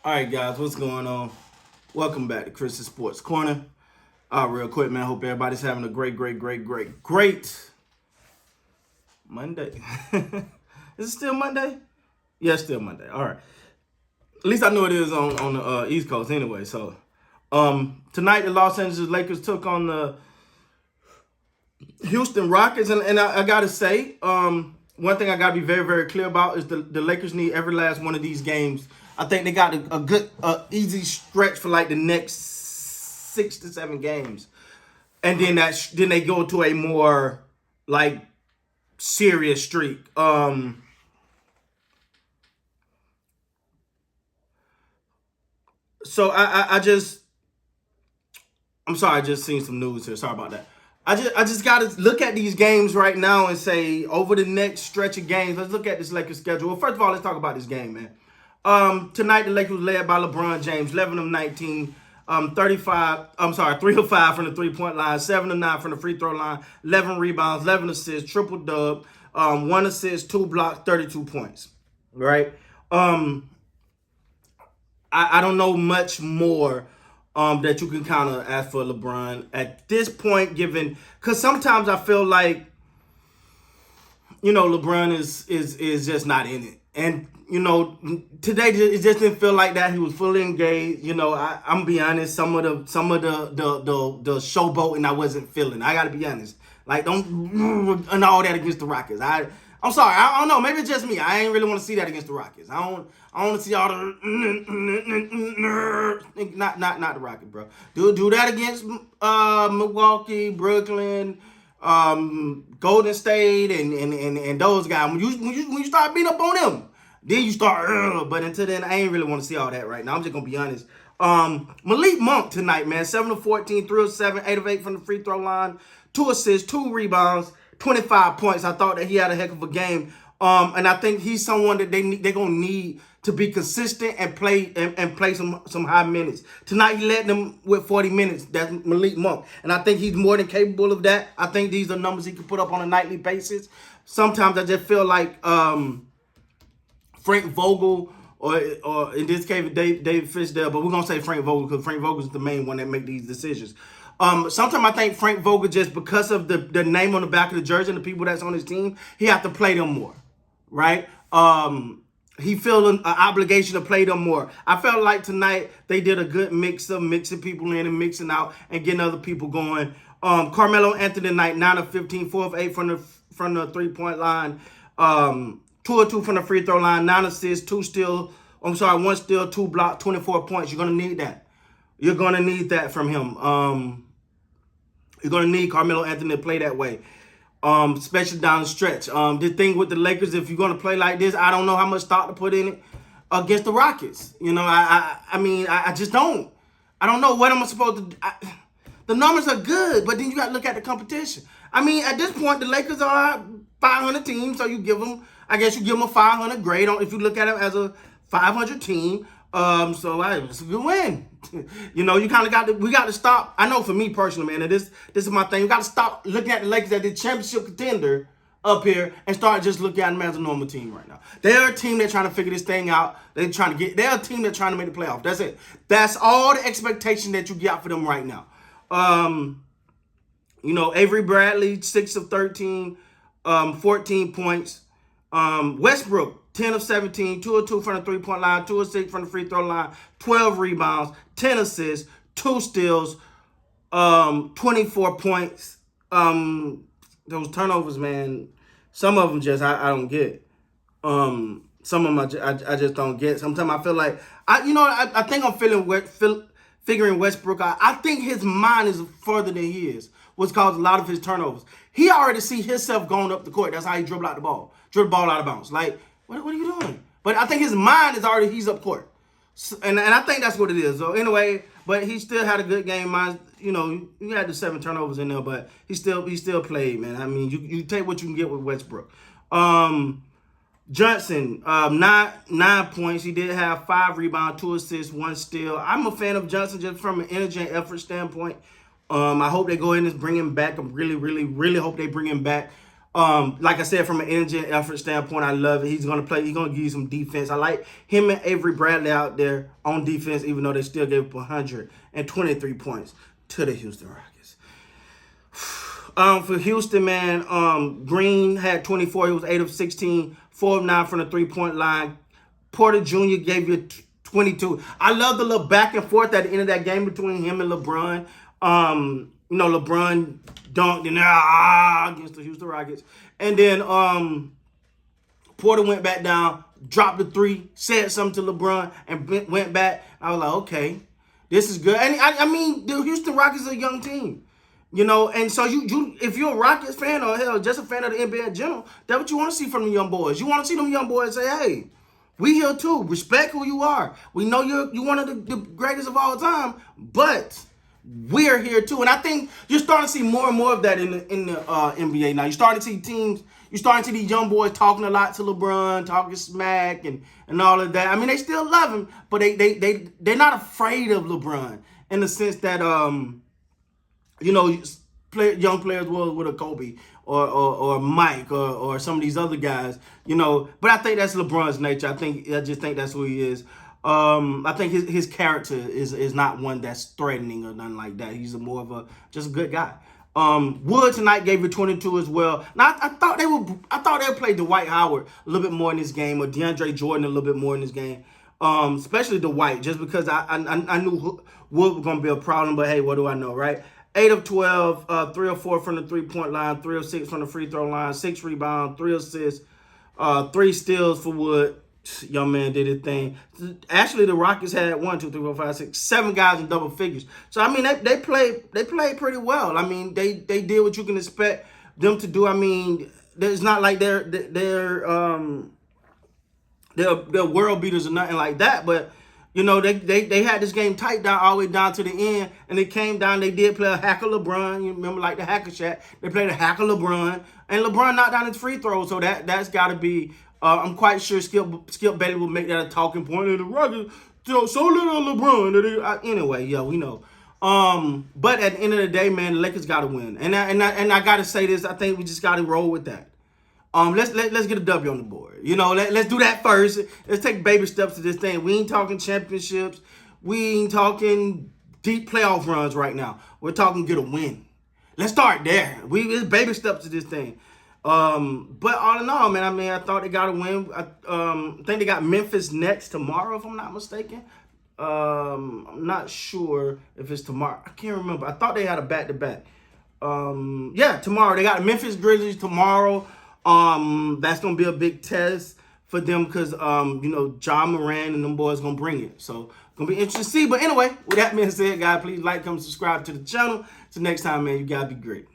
All right, guys, what's going on? Welcome back to Chris's Sports Corner. Real quick, man. Hope everybody's having a great Monday. Is it still Monday? Yeah, it's still Monday. All right. At least I know it is on the East Coast anyway. So, tonight the Los Angeles Lakers took on the Houston Rockets, and I gotta say, one thing I gotta be very clear about is the Lakers need every last one of these games. I think they got a good, easy stretch for like the next 6 to 7 games, and then they go to a more like serious streak. So I'm sorry, I just seen some news here. Sorry about that. I just gotta look at these games right now and say over the next stretch of games, let's look at this Lakers schedule. Well, first of all, let's talk about this game, man. Tonight the Lakers was led by LeBron James, 11 of 19, 3 of 5 from the 3-point line, 7 of 9 from the free throw line, 11 rebounds, 11 assists, triple dub, 1 assist, 2 blocks, 32 points. Right? I don't know much more that you can kind of ask for LeBron at this point, given because sometimes I feel like LeBron is just not in it, and today it just didn't feel like that. He was fully engaged. I'm gonna be honest. Some of the showboating I wasn't feeling. I gotta be honest. Like don't and all that against the Rockets. I'm sorry. I don't know. Maybe it's just me. I ain't really want to see that against the Rockets. I don't want to see all the not the Rockets, bro. Do that against Milwaukee, Brooklyn, Golden State, and those guys. When you start beating up on them, then you start. But until then, I ain't really want to see all that right now. I'm just gonna be honest. Malik Monk tonight, man. 7 of 14, 3 of 7, 8 of 8 from the free throw line, 2 assists, 2 rebounds, 25 points. I thought that he had a heck of a game. And I think he's someone that they're gonna need to be consistent and play some high minutes. Tonight he led them with 40 minutes. That's Malik Monk. And I think he's more than capable of that. I think these are numbers he can put up on a nightly basis. Sometimes I just feel like Frank Vogel or in this case Dave Fishdale, but we're gonna say Frank Vogel because Frank Vogel is the main one that make these decisions. Sometimes I think Frank Vogel, just because of the name on the back of the jersey and the people that's on his team, he have to play them more, right? He feel an obligation to play them more. I felt like tonight they did a good mix of mixing people in and mixing out and getting other people going. Carmelo Anthony tonight, 9 of 15, 4 of 8 from the 3-point line, 2 of 2 from the free throw line, 9 assists, 1 steal, 2 blocks, 24 points. You're gonna need that. You're gonna need that from him. You're going to need Carmelo Anthony to play that way, especially down the stretch. The thing with the Lakers, if you're going to play like this, I don't know how much thought to put in it against the Rockets. I just don't. I don't know what I'm supposed to do. The numbers are good, but then you got to look at the competition. At this point, the Lakers are a 500 team, so you give them a 500 grade on if you look at them as a 500 team. It's a good win. You kind of we got to stop. I know for me personally, man, and this is my thing. We got to stop looking at the Lakers as the championship contender up here and start just looking at them as a normal team right now. They're a team that's trying to figure this thing out. They're a team that's trying to make the playoff. That's it. That's all the expectation that you got for them right now. Avery Bradley, 6 of 13, 14 points. Westbrook, 10 of 17, 2 of 2 from the 3-point line, 2 of 6 from the free throw line, 12 rebounds, 10 assists, 2 steals, 24 points. Those turnovers, man, some of them just I don't get. Some of them I just don't get. Sometimes I feel like I think I'm figuring Westbrook out. I think his mind is further than he is, what's caused a lot of his turnovers. He already see himself going up the court. That's how he dribble the ball out of bounds. Like, what are you doing? But I think his mind is already, he's up court. And I think that's what it is. So anyway, but he still had a good game. He had the 7 turnovers in there, but he still played, man. You take what you can get with Westbrook. Johnson, 9 points. He did have 5 rebounds, 2 assists, 1 steal. I'm a fan of Johnson just from an energy and effort standpoint. I hope they go in and bring him back. I really hope they bring him back. Like I said, from an energy and effort standpoint, I love it. He's gonna play. He's gonna give you some defense. I like him and Avery Bradley out there on defense, even though they still gave up 123 points to the Houston Rockets. For Houston, man, Green had 24. He was 8 of 16, 4 of 9 from the 3-point line. Porter Jr. gave you 22. I love the little back and forth at the end of that game between him and LeBron. LeBron dunked against the Houston Rockets. And then Porter went back down, dropped the 3, said something to LeBron, and went back. I was like, okay, this is good. And I mean, the Houston Rockets are a young team. And so you if you're a Rockets fan or hell, just a fan of the NBA in general, that's what you want to see from the young boys. You want to see them young boys say, hey, we here too. Respect who you are. We know you're one of the greatest of all time, but we're here too. And I think you're starting to see more and more of that in the NBA now. You're starting to see teams, you're starting to see these young boys talking a lot to LeBron, talking smack and all of that. I mean, they still love him, but they're not afraid of LeBron in the sense that young players was with a Kobe or Mike or some of these other guys, But I think that's LeBron's nature. I just think that's who he is. I think his character is not one that's threatening or nothing like that. He's more of just a good guy. Wood tonight gave you 22 as well. Now I thought they would play Dwight Howard a little bit more in this game, or DeAndre Jordan a little bit more in this game. Especially Dwight, just because I knew Wood was gonna be a problem. But hey, what do I know, right? 8 of 12, 3 of 4 from the 3-point line, 3 of 6 from the free throw line, 6 rebounds, 3 assists, 3 steals for Wood. Young man did his thing. Actually, the Rockets had 1, 2, 3, 4, 5, 6, 7 guys in double figures. So I mean, they played pretty well. I mean, they did what you can expect them to do. I mean, it's not like they're world beaters or nothing like that, but they had this game tight down all the way down to the end, and they came down. They did play a hacker LeBron. You remember, like the hacker Shaq. They played a hacker LeBron, and LeBron knocked down his free throw. So that's got to be. I'm quite sure Skip Bailey will make that a talking point in the Rockets. So little LeBron. Anyway, yeah, we know. But at the end of the day, man, the Lakers got to win, and I got to say this. I think we just got to roll with that. Let's get a W on the board. Let's do that first. Let's take baby steps to this thing. We ain't talking championships. We ain't talking deep playoff runs right now. We're talking get a win. Let's start there. It's baby steps to this thing. But all in all, man, I thought they got a win. I think they got Memphis next tomorrow, if I'm not mistaken. I'm not sure if it's tomorrow. I can't remember. I thought they had a back-to-back. Tomorrow. They got Memphis Grizzlies tomorrow. That's gonna be a big test for them because John Moran and them boys gonna bring it. So gonna be interesting to see. But anyway, with that being said, guys, please like, comment, subscribe to the channel. Till next time, man, you gotta be great.